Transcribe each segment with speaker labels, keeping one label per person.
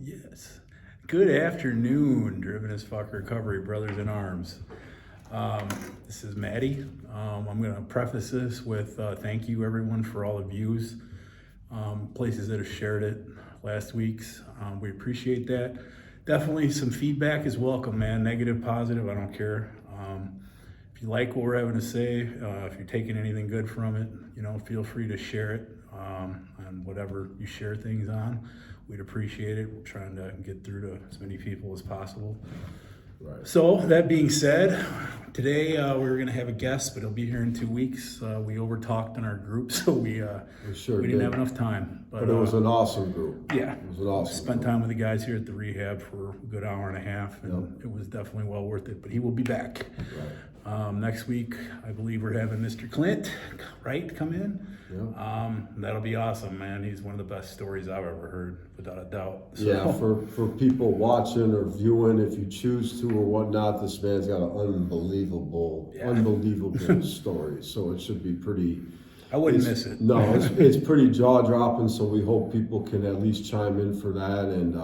Speaker 1: Yes. Good afternoon, Driven as Fuck Recovery Brothers in Arms. This is Maddie. I'm going to preface this with thank you, everyone, for all the views, places that have shared it last week's. We appreciate that. Definitely some feedback is welcome, man. Negative, positive, I don't care. If you like what we're having to say, if you're taking anything good from it, feel free to share it on whatever you share things on. We'd appreciate it. We're trying to get through to as many people as possible.
Speaker 2: Right.
Speaker 1: So that being said, today we were going to have a guest, but he'll be here in 2 weeks. We overtalked in our group, so we didn't have enough time.
Speaker 2: But it was an awesome group.
Speaker 1: Yeah,
Speaker 2: it was an awesome.
Speaker 1: Spent time with the guys here at the rehab for a good hour and a half, and It was definitely well worth it. But he will be back.
Speaker 2: Right.
Speaker 1: Next week, I believe we're having Mr. Clint, right, come in.
Speaker 2: Yeah.
Speaker 1: That'll be awesome, man. He's one of the best stories I've ever heard, without a doubt. So,
Speaker 2: yeah, for people watching or viewing, if you choose to or whatnot, this man's got an unbelievable story. So it should be pretty.
Speaker 1: I wouldn't miss it.
Speaker 2: No, it's pretty jaw dropping. So we hope people can at least chime in for that, and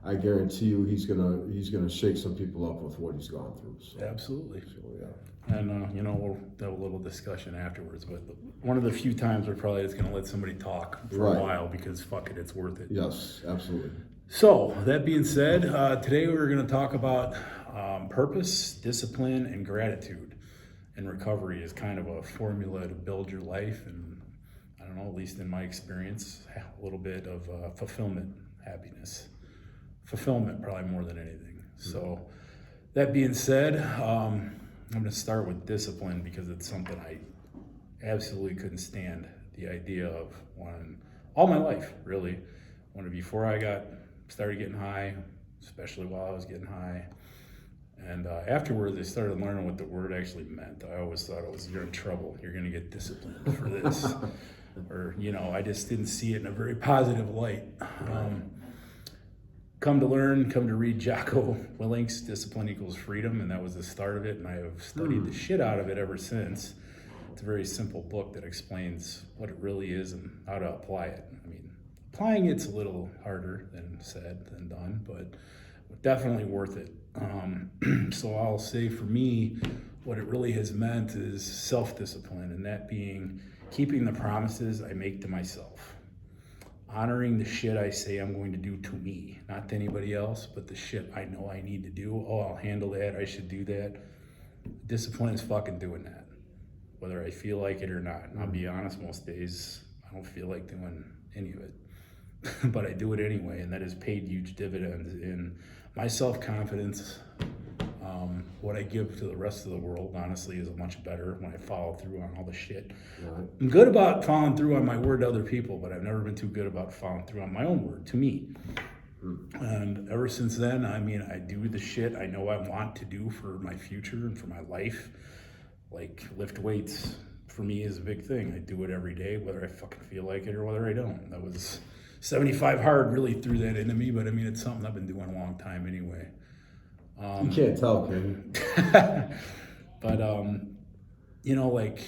Speaker 2: I guarantee you he's gonna shake some people up with what he's gone through. So.
Speaker 1: Absolutely.
Speaker 2: So, yeah.
Speaker 1: And, we'll have a little discussion afterwards. But one of the few times we're probably just going to let somebody talk for a while because, fuck it, it's worth it.
Speaker 2: Yes, absolutely.
Speaker 1: So, that being said, today we're going to talk about purpose, discipline, and gratitude. And recovery is kind of a formula to build your life. And, I don't know, at least in my experience, a little bit of fulfillment, happiness. Fulfillment, probably more than anything. So, that being said, I'm going to start with discipline because it's something I absolutely couldn't stand. The idea of all my life, really. Before I started getting high, especially while I was getting high. And afterwards, I started learning what the word actually meant. I always thought it was, you're in trouble. You're going to get disciplined for this. Or, I just didn't see it in a very positive light. Come to read Jocko Willink's Discipline Equals Freedom, and that was the start of it, and I have studied the shit out of it ever since. It's a very simple book that explains what it really is and how to apply it. I mean, applying it's a little harder than said than done, but definitely worth it. So I'll say for me, what it really has meant is self-discipline, and that being keeping the promises I make to myself. Honoring the shit I say I'm going to do to me, not to anybody else, but the shit I know I need to do. Oh, I'll handle that. I should do that. Discipline is fucking doing that, whether I feel like it or not. And I'll be honest, most days I don't feel like doing any of it, but I do it anyway, and that has paid huge dividends in my self-confidence. What I give to the rest of the world, honestly, is much better when I follow through on all the shit. Right. I'm good about following through on my word to other people, but I've never been too good about following through on my own word to me. And ever since then, I do the shit I know I want to do for my future and for my life. Like lift weights, for me, is a big thing. I do it every day, whether I fucking feel like it or whether I don't. That was 75 hard really threw that into me, but it's something I've been doing a long time anyway.
Speaker 2: You can't tell, can
Speaker 1: you? But, like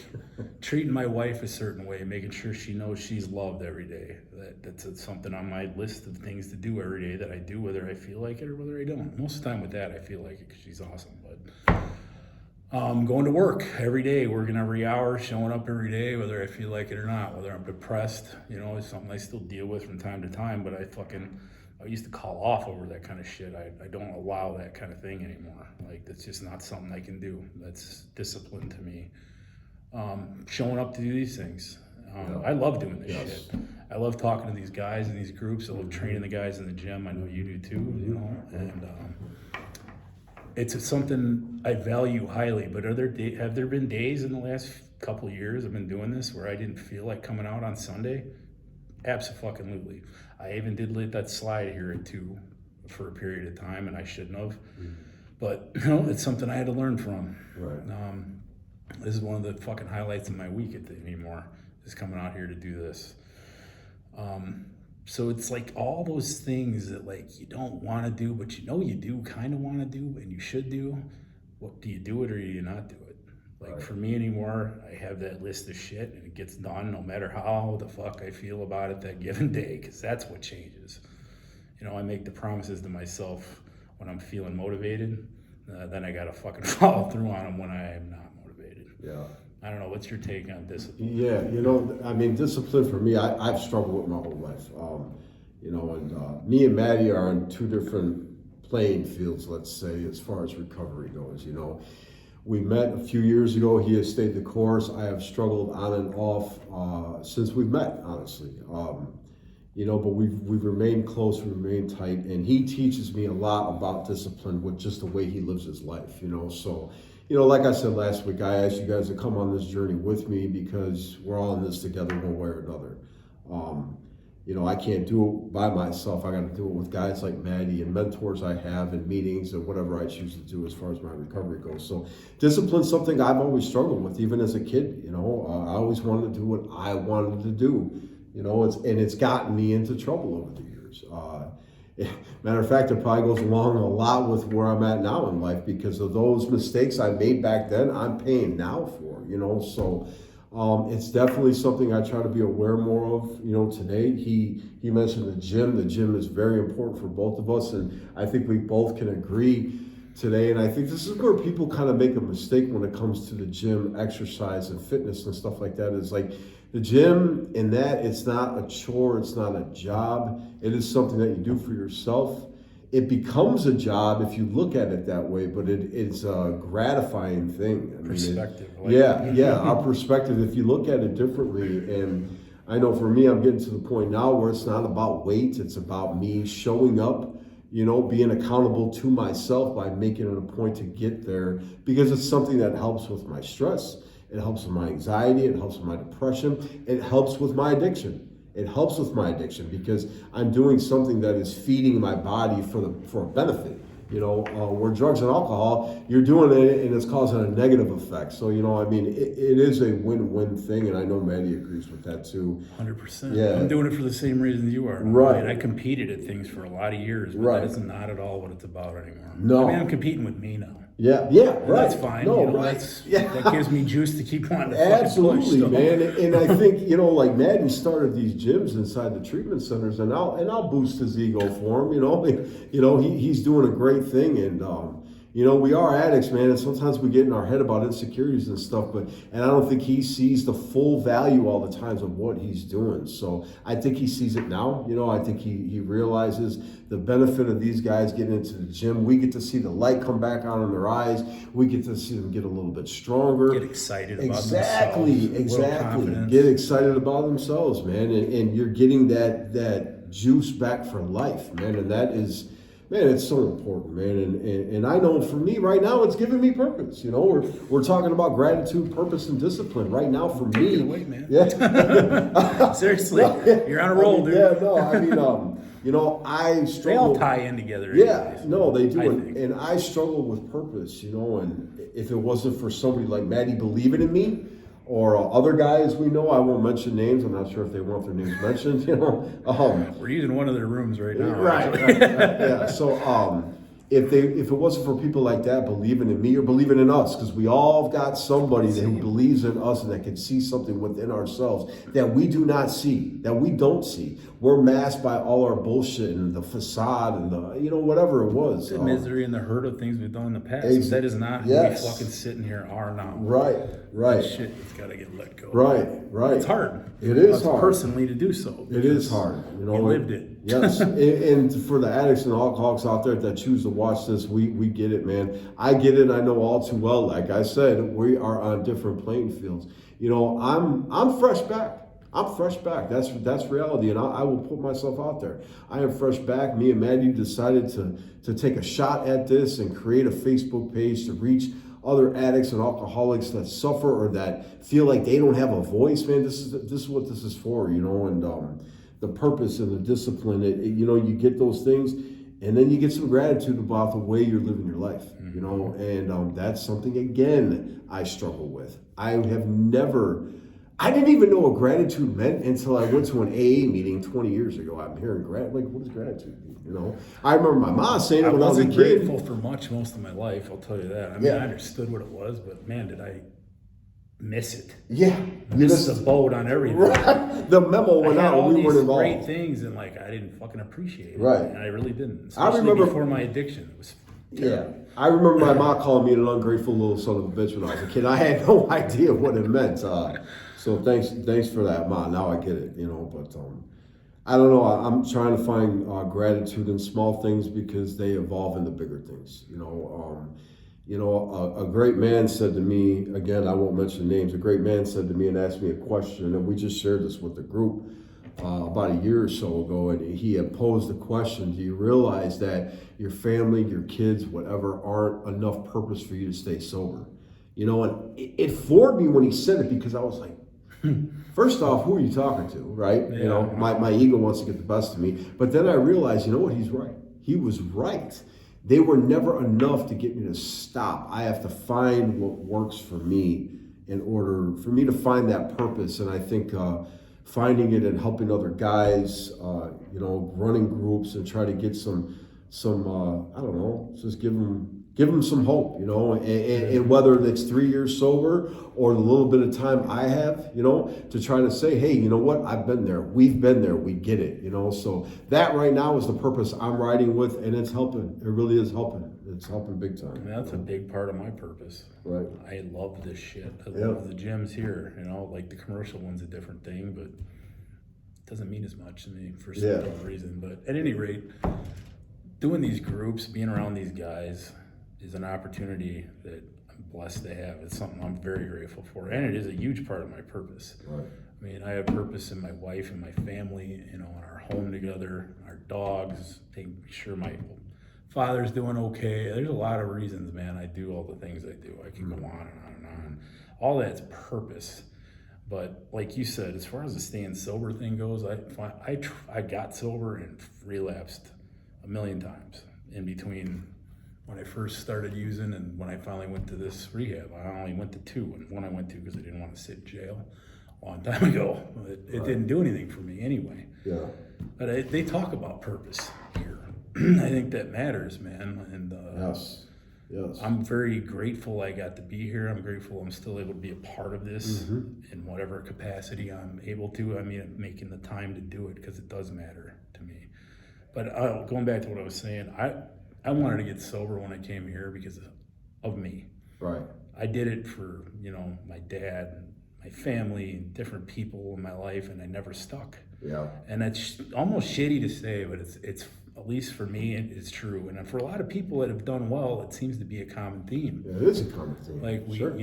Speaker 1: treating my wife a certain way, making sure she knows she's loved every day. That's something on my list of things to do every day that I do, whether I feel like it or whether I don't. Most of the time with that, I feel like it because she's awesome. But going to work every day, working every hour, showing up every day, whether I feel like it or not, whether I'm depressed, it's something I still deal with from time to time, but I used to call off over that kind of shit. I don't allow that kind of thing anymore. Like, that's just not something I can do. That's discipline to me. Showing up to do these things. I love doing this shit. I love talking to these guys in these groups. I love training the guys in the gym. I know you do too, and it's something I value highly. But have there been days in the last couple of years I've been doing this where I didn't feel like coming out on Sunday? Abso-fucking-lutely. I even did let that slide here at 2 for a period of time, and I shouldn't have. But it's something I had to learn from.
Speaker 2: Right.
Speaker 1: This is one of the fucking highlights of my week anymore, is coming out here to do this. So it's like all those things that like you don't want to do, but you do kind of want to do, and you should do. What do you do it or do you not do it? Like for me anymore, I have that list of shit and it gets done no matter how the fuck I feel about it that given day, because that's what changes. I make the promises to myself when I'm feeling motivated, then I gotta fucking follow through on them when I am not motivated.
Speaker 2: Yeah.
Speaker 1: I don't know, what's your take on discipline?
Speaker 2: Yeah, I mean, discipline for me, I've struggled with my whole life. Me and Maddie are on two different playing fields, let's say, as far as recovery goes. We met a few years ago. He has stayed the course. I have struggled on and off since we've met, honestly. But we've remained close, we remained tight, and he teaches me a lot about discipline with just the way he lives his life. So, like I said last week, I asked you guys to come on this journey with me because we're all in this together one way or another. I can't do it by myself. I got to do it with guys like Maddie and mentors I have and meetings and whatever I choose to do as far as my recovery goes. So discipline's something I've always struggled with, even as a kid. I always wanted to do what I wanted to do. It's gotten me into trouble over the years. Matter of fact, it probably goes along a lot with where I'm at now in life because of those mistakes I made back then. I'm paying now for. So. It's definitely something I try to be aware more of. Today he mentioned the gym. The gym is very important for both of us, and I think we both can agree today. And I think this is where people kind of make a mistake when it comes to the gym, exercise, and fitness and stuff like that. Is like the gym in that it's not a chore, it's not a job. It is something that you do for yourself. It becomes a job if you look at it that way, but it's a gratifying thing.
Speaker 1: Perspective.
Speaker 2: Our perspective, if you look at it differently. And I know for me, I'm getting to the point now where it's not about weight, it's about me showing up, being accountable to myself by making it a point to get there because it's something that helps with my stress. It helps with my anxiety, it helps with my depression, it helps with my addiction. It helps with my addiction because I'm doing something that is feeding my body for a benefit. Where drugs and alcohol, you're doing it and it's causing a negative effect. So, it is a win-win thing, and I know Maddie agrees with that too.
Speaker 1: 100%.
Speaker 2: Yeah.
Speaker 1: I'm doing it for the same reasons you are.
Speaker 2: Right.
Speaker 1: I competed at things for a lot of years, but
Speaker 2: right.
Speaker 1: That is not at all what it's about anymore.
Speaker 2: No.
Speaker 1: I'm competing with me now.
Speaker 2: Yeah,
Speaker 1: And
Speaker 2: right.
Speaker 1: that's fine.
Speaker 2: No, right.
Speaker 1: That gives me juice to keep wanting to
Speaker 2: Absolutely,
Speaker 1: fucking push.
Speaker 2: man. And I think, like Maddie started these gyms inside the treatment centers, and I'll boost his ego for him. He's doing a great thing, and we are addicts, man, and sometimes we get in our head about insecurities and stuff, and I don't think he sees the full value all the times of what he's doing. So I think he sees it now. I think he realizes the benefit of these guys getting into the gym. We get to see the light come back on in their eyes. We get to see them get a little bit stronger.
Speaker 1: Get excited about
Speaker 2: Exactly. Get excited about themselves, man, and you're getting that juice back for life, man, and that is... Man, it's so important, man, and I know for me right now, it's giving me purpose. We're talking about gratitude, purpose, and discipline right now for me.
Speaker 1: Take it away, man.
Speaker 2: Yeah,
Speaker 1: Seriously, you're on a roll, dude.
Speaker 2: Yeah, no, I struggle.
Speaker 1: They all tie in together.
Speaker 2: Yeah,
Speaker 1: anyways,
Speaker 2: no, they do,
Speaker 1: think.
Speaker 2: and I struggle with purpose, and if it wasn't for somebody like Maddie believing in me. Or other guys we know, I won't mention names. I'm not sure if they want their names mentioned.
Speaker 1: We're using one of their rooms right now.
Speaker 2: Right. Yeah. So, if it wasn't for people like that believing in me or believing in us, because we all got somebody who believes in us and that can see something within ourselves that we do not see, that we don't see. We're masked by all our bullshit and the facade and the whatever it was.
Speaker 1: The misery and the hurt of things we've done in the past. That is not who we fucking sitting here are now.
Speaker 2: Right.
Speaker 1: That shit has got to get let go.
Speaker 2: Right.
Speaker 1: It's hard.
Speaker 2: It is hard.
Speaker 1: Personally to do so.
Speaker 2: It is hard.
Speaker 1: You lived it.
Speaker 2: Yes. and for the addicts and alcoholics out there that choose to watch this, we get it, man. I get it. I know all too well. Like I said, we are on different playing fields. I'm fresh back. I'm fresh back. That's reality, and I will put myself out there. I am fresh back. Me and Maddie decided to take a shot at this and create a Facebook page to reach other addicts and alcoholics that suffer or that feel like they don't have a voice. Man, this is what this is for, and the purpose and the discipline. You get those things, and then you get some gratitude about the way you're living your life. And that's something again I struggle with. I didn't even know what gratitude meant until I went to an AA meeting 20 years ago. I'm hearing gratitude. Like, what does gratitude mean? I remember my mom saying it when I was a kid.
Speaker 1: I wasn't grateful for most of my life, I'll tell you that. I understood what it was, but man, did I miss it.
Speaker 2: Yeah.
Speaker 1: Miss the boat on everything.
Speaker 2: Right. The memo went
Speaker 1: I had
Speaker 2: out
Speaker 1: all
Speaker 2: and we
Speaker 1: these
Speaker 2: weren't involved.
Speaker 1: great things, and like I didn't fucking appreciate it.
Speaker 2: Right.
Speaker 1: And I really didn't.
Speaker 2: I
Speaker 1: Especially
Speaker 2: remember-
Speaker 1: before my addiction. It was terrible.
Speaker 2: Yeah. I remember my mom calling me an ungrateful little son of a bitch when I was a kid. I had no idea what it meant. So thanks for that, Ma. Now I get it, you know, but I don't know. I'm trying to find gratitude in small things because they evolve into bigger things. A great man said to me, again, I won't mention names. A great man said to me and asked me a question, and we just shared this with the group about a year or so ago, and he had posed the question: do you realize that your family, your kids, whatever, aren't enough purpose for you to stay sober? And it floored me when he said it, because I was like, first off, who are you talking to, right?
Speaker 1: Yeah.
Speaker 2: My ego wants to get the best of me. But then I realized, you know what, he's right. He was right. They were never enough to get me to stop. I have to find what works for me in order for me to find that purpose. And I think finding it and helping other guys, running groups and try to get some I don't know, just give them some hope, and whether it's 3 years sober or the little bit of time I have, to try to say, hey, you know what, I've been there, we've been there, we get it, so that right now is the purpose I'm riding with, and it's helping. It really is helping. It's helping big time.
Speaker 1: And that's a big part of my purpose.
Speaker 2: Right.
Speaker 1: I love this shit. I love the gyms here, like the commercial one's a different thing, but it doesn't mean as much to me for some reason. But at any rate, doing these groups, being around these guys is an opportunity that I'm blessed to have. It's something I'm very grateful for, and it is a huge part of my purpose.
Speaker 2: Right.
Speaker 1: I mean, I have purpose in my wife and my family, in our home together, our dogs, making sure my father's doing okay. There's a lot of reasons, man, I do all the things I do. I can go on and on and on. All that's purpose. But like you said, as far as the staying sober thing goes, I got sober and relapsed a million times in between when I first started using and when I finally went to this rehab. I only went to two, and one I went to because I didn't want to sit in jail a long time ago. It didn't do anything for me anyway.
Speaker 2: Yeah.
Speaker 1: But they talk about purpose here. I think that matters, man. And
Speaker 2: Yes.
Speaker 1: I'm very grateful I got to be here. I'm grateful I'm still able to be a part of this in whatever capacity I'm able to. I mean, making the time to do it, because it does matter to me. But going back to what I was saying, I wanted to get sober when I came here because of me.
Speaker 2: Right.
Speaker 1: I did it for, my dad, my family, different people in my life, and I never stuck.
Speaker 2: Yeah.
Speaker 1: And that's almost shitty to say, but it's at least for me, it's true. And for a lot of people that have done well, it seems to be a common theme.
Speaker 2: Yeah, it is a common theme.
Speaker 1: Like
Speaker 2: Sure.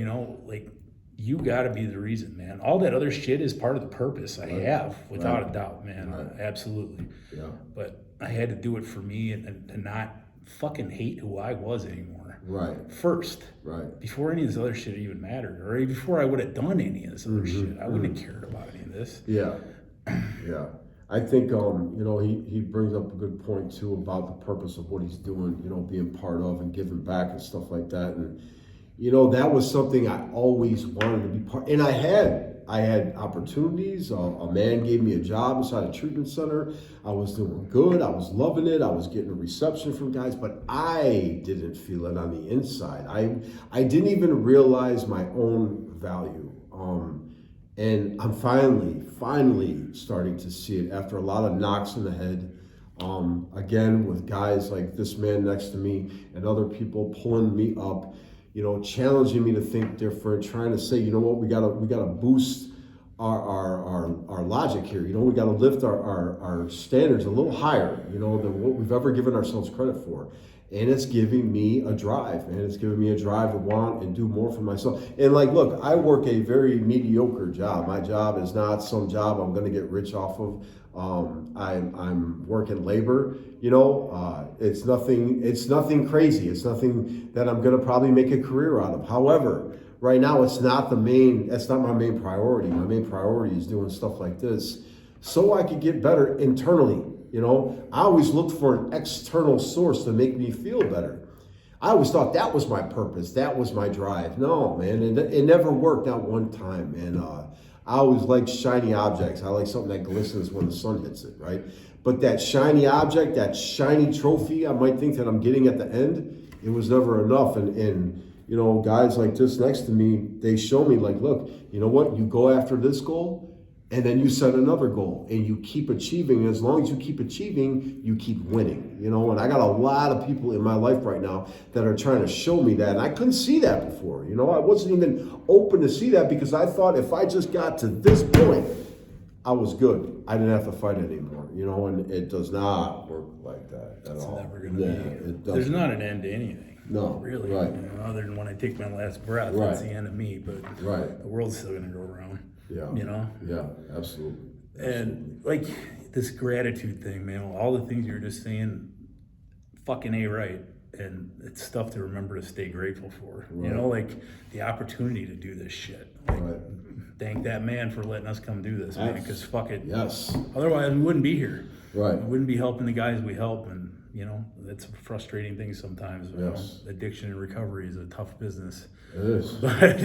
Speaker 1: You got to be the reason, man. All that other shit is part of the purpose I have, without a doubt, man.
Speaker 2: Right.
Speaker 1: Absolutely.
Speaker 2: Yeah.
Speaker 1: But I had to do it for me and to not fucking hate who I was anymore.
Speaker 2: Right.
Speaker 1: First.
Speaker 2: Right.
Speaker 1: Before any of this other shit even mattered, or before I would have done any of this other shit, I wouldn't have cared about any of this.
Speaker 2: Yeah. Yeah. I think, he brings up a good point too about the purpose of what he's doing, being part of and giving back and stuff like that. And, that was something I always wanted to be part. And I had opportunities. A man gave me a job inside a treatment center. I was doing good. I was loving it. I was getting a reception from guys, but I didn't feel it on the inside. I didn't even realize my own value. And I'm finally starting to see it after a lot of knocks in the head. Again, with guys like this man next to me and other people pulling me up, challenging me to think different, trying to say, we gotta boost our logic here. We gotta lift our standards a little higher, than what we've ever given ourselves credit for. And it's giving me a drive, man. It's giving me a drive to want and do more for myself. And look, I work a very mediocre job. My job is not some job I'm going to get rich off of. I'm working labor. It's nothing crazy. It's nothing that I'm going to probably make a career out of. However, right now that's not my main priority. My main priority is doing stuff like this so I could get better internally. I always looked for an external source to make me feel better. I always thought that was my purpose. That was my drive. No, man, it never worked out one time. And I always liked shiny objects. I like something that glistens when the sun hits it, right? But that shiny object, that shiny trophy I might think that I'm getting at the end, it was never enough. And you know, guys like this next to me, they show me like, look, you know what? You go after this goal, and then you set another goal, and you keep achieving. And as long as you keep achieving, you keep winning. You know, and I got a lot of people in my life right now that are trying to show me that, and I couldn't see that before. You know, I wasn't even open to see that because I thought if I just got to this point, I was good. I didn't have to fight anymore. You know, and it does not work like that at all.
Speaker 1: Never gonna be. There's not an end to anything.
Speaker 2: No,
Speaker 1: really.
Speaker 2: Right.
Speaker 1: You know, other than when I take my last breath,
Speaker 2: Right.
Speaker 1: that's the end of me. But the world's still gonna go around.
Speaker 2: Yeah.
Speaker 1: You know.
Speaker 2: Yeah. Absolutely.
Speaker 1: And like this gratitude thing, man. All the things you were just saying, fucking A right. And it's stuff to remember to stay grateful for.
Speaker 2: Right.
Speaker 1: You know, like the opportunity to do this shit. Like, thank that man for letting us come do this, man. Because fuck it.
Speaker 2: Yes.
Speaker 1: Otherwise, we wouldn't be here.
Speaker 2: Right.
Speaker 1: We wouldn't be helping the guys we help, and you know that's a frustrating thing sometimes. You
Speaker 2: Yes.
Speaker 1: know, addiction and recovery is a tough business.
Speaker 2: It is.
Speaker 1: But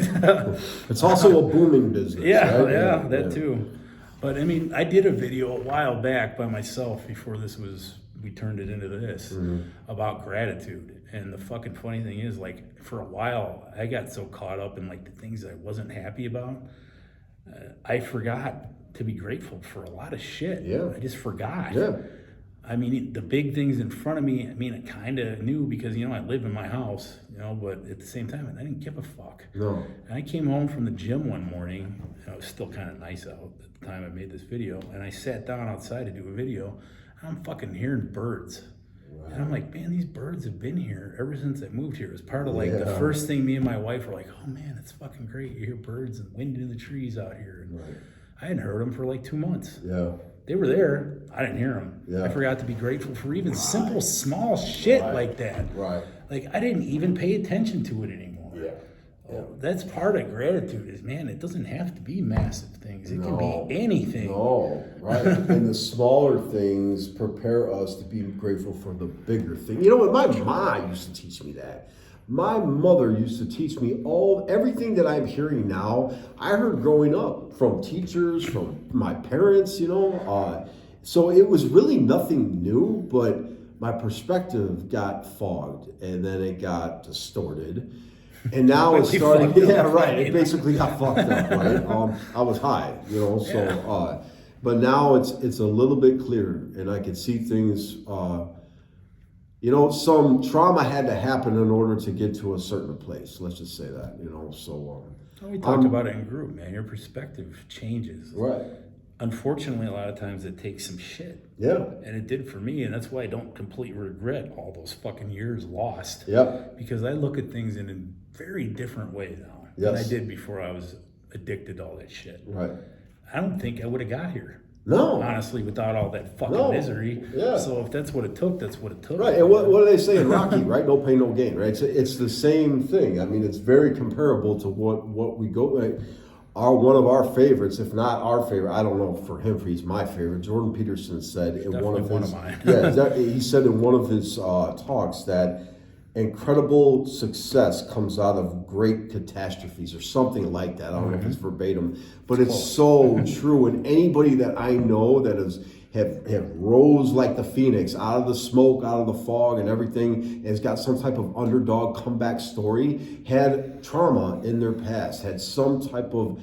Speaker 2: it's also a booming business.
Speaker 1: Yeah,
Speaker 2: right?
Speaker 1: yeah, that too. But I mean, I did a video a while back by myself before we turned it into this about gratitude. And the fucking funny thing is, like, for a while, I got so caught up in like the things I wasn't happy about, I forgot to be grateful for a lot of shit.
Speaker 2: Yeah.
Speaker 1: I just forgot.
Speaker 2: Yeah.
Speaker 1: I mean, the big things in front of me, I mean, I kind of knew because, you know, I live in my house, you know, but at the same time, I didn't give a fuck.
Speaker 2: No.
Speaker 1: And I came home from the gym one morning, and it was still kind of nice out at the time I made this video, and I sat down outside to do a video, and I'm fucking hearing birds. Wow. And I'm like, man, these birds have been here ever since I moved here. It was part of like the first thing me and my wife were like, oh man, it's fucking great. You hear birds and wind in the trees out here. And I hadn't heard them for like 2 months.
Speaker 2: Yeah.
Speaker 1: They were there. I didn't hear them.
Speaker 2: Yeah.
Speaker 1: I forgot to be grateful for even simple, small shit like that.
Speaker 2: Right.
Speaker 1: Like, I didn't even pay attention to it anymore.
Speaker 2: Yeah.
Speaker 1: That's part of gratitude is, man, it doesn't have to be massive things. It can be anything.
Speaker 2: No, right. And the smaller things prepare us to be grateful for the bigger thing. You know what? My mom used to teach me that. My mother used to teach me everything that I'm hearing now. I heard growing up from teachers, from my parents, you know. So it was really nothing new, but my perspective got fogged and then it got distorted. And now it's starting. Yeah, right. It basically got fucked up, right? I was high, you know. So, but now it's a little bit clearer, and I can see things. You know, some trauma had to happen in order to get to a certain place. Let's just say that, you know. So,
Speaker 1: we talked about it in group, man. Your perspective changes.
Speaker 2: Right.
Speaker 1: Unfortunately, a lot of times it takes some shit.
Speaker 2: Yeah.
Speaker 1: And it did for me, and that's why I don't completely regret all those fucking years lost.
Speaker 2: Yep.
Speaker 1: Because I look at things in a very different way now than I did before I was addicted to all that shit.
Speaker 2: Right.
Speaker 1: I don't think I would have got here.
Speaker 2: No.
Speaker 1: Honestly, without all that fucking misery.
Speaker 2: Yeah.
Speaker 1: So if that's what it took, that's what it took.
Speaker 2: Right. And what do they say in Rocky, right? No pain, no gain, right? It's the same thing. I mean, it's very comparable to what we go. Right? One of our favorites, if not our favorite, I don't know for him, he's my favorite. Jordan Peterson said in one of
Speaker 1: mine.
Speaker 2: he said in one of his talks that incredible success comes out of great catastrophes or something like that. I don't know if it's verbatim, but it's so true. And anybody that I know that have rose like the phoenix out of the smoke, out of the fog and everything, has got some type of underdog comeback story, had trauma in their past, had some type of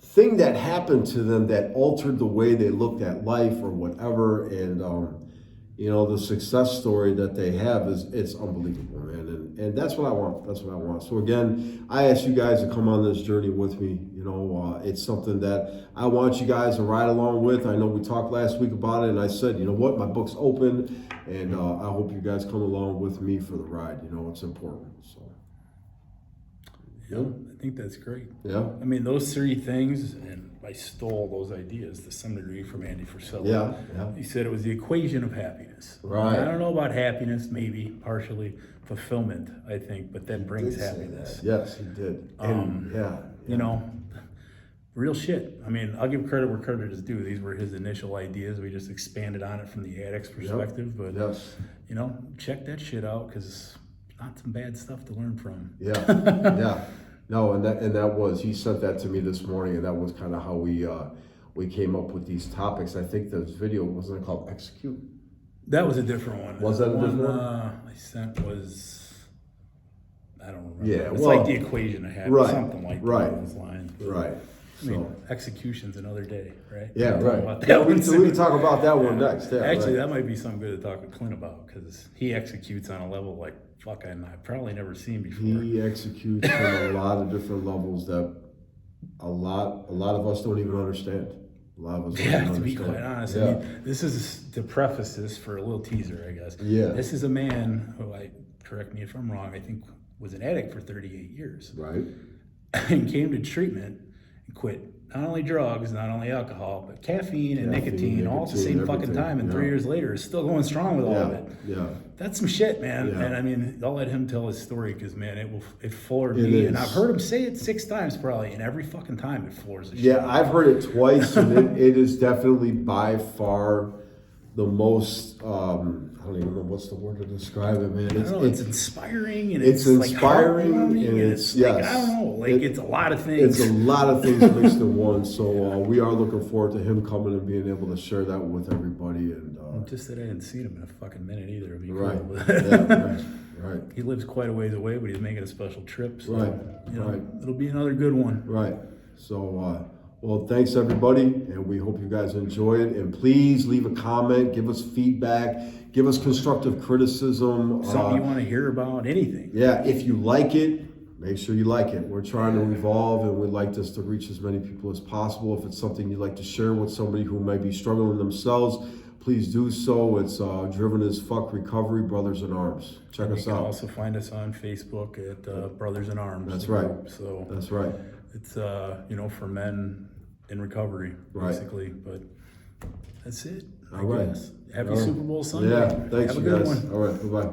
Speaker 2: thing that happened to them that altered the way they looked at life or whatever. And you know, the success story that they have it's unbelievable, man. And that's what I want. That's what I want. So again, I ask you guys to come on this journey with me. You know, it's something that I want you guys to ride along with. I know we talked last week about it, and I said, you know what, my book's open, and I hope you guys come along with me for the ride. You know, it's important. So.
Speaker 1: Yeah, I think that's great.
Speaker 2: Yeah.
Speaker 1: I mean, those three things, and I stole those ideas to some degree from Andy Frisella.
Speaker 2: Yeah.
Speaker 1: He said it was the equation of happiness.
Speaker 2: Right.
Speaker 1: I don't know about happiness, maybe partially fulfillment, I think, but that brings happiness.
Speaker 2: Yes, he did. And,
Speaker 1: you know, real shit. I mean, I'll give credit where credit is due. These were his initial ideas. We just expanded on it from the addict's perspective. But, you know, check that shit out because it's not some bad stuff to learn from.
Speaker 2: Yeah. No, and that was, he sent that to me this morning, and that was kind of how we came up with these topics. I think this video, wasn't it called Execute?
Speaker 1: That was a different one.
Speaker 2: Was that a different one?
Speaker 1: I sent was, I I don't remember.
Speaker 2: Yeah,
Speaker 1: It's
Speaker 2: well,
Speaker 1: like the equation I had,
Speaker 2: right,
Speaker 1: something like
Speaker 2: right,
Speaker 1: those lines.
Speaker 2: right.
Speaker 1: I mean,
Speaker 2: So,
Speaker 1: execution's another day, right?
Speaker 2: yeah,
Speaker 1: We'll talk
Speaker 2: right.
Speaker 1: about
Speaker 2: Yeah,
Speaker 1: that
Speaker 2: we
Speaker 1: one
Speaker 2: can
Speaker 1: soon.
Speaker 2: talk about that one next. Yeah,
Speaker 1: Actually,
Speaker 2: right.
Speaker 1: that might be something good to talk with Clint about because he executes on a level like fuck I've probably never seen before.
Speaker 2: He executes on a lot of different levels that a lot of us don't even understand. A lot of us don't even
Speaker 1: To
Speaker 2: understand.
Speaker 1: be quite honest,
Speaker 2: Yeah.
Speaker 1: I mean, this is to preface this for a little teaser, I guess.
Speaker 2: Yeah.
Speaker 1: This is a man who, correct me if I'm wrong, I think was an addict for 38 years
Speaker 2: Right.
Speaker 1: and came to treatment and quit not only drugs, not only alcohol, but caffeine and nicotine all at the same fucking
Speaker 2: everything.
Speaker 1: time. And
Speaker 2: Yeah.
Speaker 1: 3 years later, is still going strong with all of it.
Speaker 2: Yeah.
Speaker 1: That's some shit, man.
Speaker 2: Yeah.
Speaker 1: And I mean, I'll let him tell his story because, man, it floored
Speaker 2: It
Speaker 1: me.
Speaker 2: is.
Speaker 1: And I've heard him say it 6 times probably, and every fucking time it floors the shit.
Speaker 2: Yeah, I've heard it twice, and it is definitely by far the most. I don't even know what's the word to describe it, man.
Speaker 1: I don't know, it's inspiring and
Speaker 2: it's
Speaker 1: like
Speaker 2: inspiring
Speaker 1: heartwarming,
Speaker 2: and
Speaker 1: it's like,
Speaker 2: yes.
Speaker 1: I don't know, like it's a lot of things.
Speaker 2: It's a lot of things mixed in one. So we are looking forward to him coming and being able to share that with everybody. And
Speaker 1: Just that I didn't see him in a fucking minute either. It'd be
Speaker 2: right,
Speaker 1: cool.
Speaker 2: yeah, right.
Speaker 1: He lives quite a ways away, but he's making a special trip. So,
Speaker 2: Right,
Speaker 1: you know,
Speaker 2: right.
Speaker 1: it'll be another good one.
Speaker 2: Right. So, well, thanks everybody, and we hope you guys enjoy it. And please leave a comment, give us feedback, give us constructive criticism.
Speaker 1: Something you want to hear about, anything.
Speaker 2: Yeah, if you like it, make sure you like it. We're trying to evolve, and we'd like this to reach as many people as possible. If it's something you'd like to share with somebody who might be struggling themselves, please do so. It's Driven as Fuck Recovery, Brothers in Arms. Check us
Speaker 1: You can
Speaker 2: out.
Speaker 1: also find us on Facebook at Brothers in Arms.
Speaker 2: That's right.
Speaker 1: So
Speaker 2: That's right.
Speaker 1: it's for men in recovery,
Speaker 2: Right.
Speaker 1: basically. But that's it.
Speaker 2: All right.
Speaker 1: Guess. Happy
Speaker 2: All right.
Speaker 1: Super Bowl Sunday.
Speaker 2: Yeah, thanks
Speaker 1: Have a
Speaker 2: you
Speaker 1: good
Speaker 2: guys.
Speaker 1: one.
Speaker 2: All right, bye-bye.